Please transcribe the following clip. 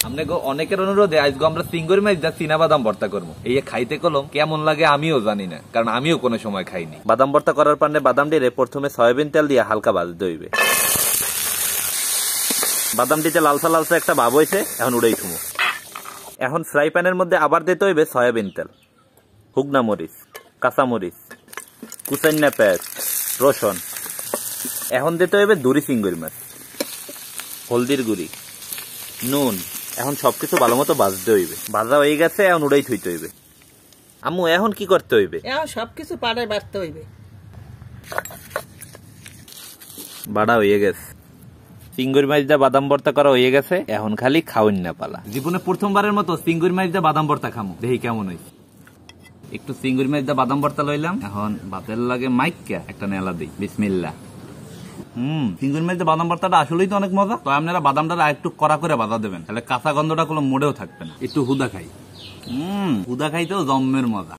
আপনাকে অনেকের অনুরোধে আজকে আমরা চিংড়ি মাছ যা চীনা বাদাম ভর্তা করবো। এই খাইতে কলম কেমন লাগে আমিও জানি না, কারণ আমিও কোনো সময় খাইনি। বাদাম ভর্তা করার পান্ডে বাদাম ডিরে প্রথমে সয়াবিন তেল দিয়ে হালকা ভাজতে হইবে। বাদামটিতে লালসা লালসা একটা ভাব হয়েছে, এখন উড়াই থুমো। এখন ফ্রাই প্যানের মধ্যে আবার দিতে হইবে সয়াবিন তেল, হুগনা মরিচ, কাঁচা মরিচ, কুচাইনা পেঁয়াজ, রসুন। এখন দিতে হইবে দুরি চিংড়ি মাছ, হলদির গুঁড়ি, নুন। এখন সবকিছু ভালো মতো ভাজতে হইবে। ভাজা হয়ে গেছে, এখন উড়াই থইতে হইবে। আম্মু এখন কি করতে হইবে? এখন সবকিছু পাড়ায় বাড়তে হইবে। বাড়া হয়ে গেছে, চিংড়ি মাছ দিয়ে বাদাম ভর্তা করা হয়ে গেছে। এখন খালি খাওয়ান না পালা। জীবনে প্রথমবারের মতো চিংড়ি মাছ দিয়ে বাদাম ভর্তা খামো, দেখি কেমন হয়েছে। একটু চিংড়ি মাছ দিয়ে বাদাম ভর্তা লইলাম। এখন ভাতের লাগে মাইকা একটা নেলা দিই। বিসমিল্লাহ। চিংড়ি মাছ দিয়ে বাদাম ভর্তাটা আসলেই তো অনেক মজা। তো আপনারা বাদামটা একটু কড়া করে বাদা দেবেন, তাহলে কাঁচা গন্ধটা কোনো মোড়েও থাকবে না। একটু হুদা খাই। হুদা খাইতেও জম্মের মজা।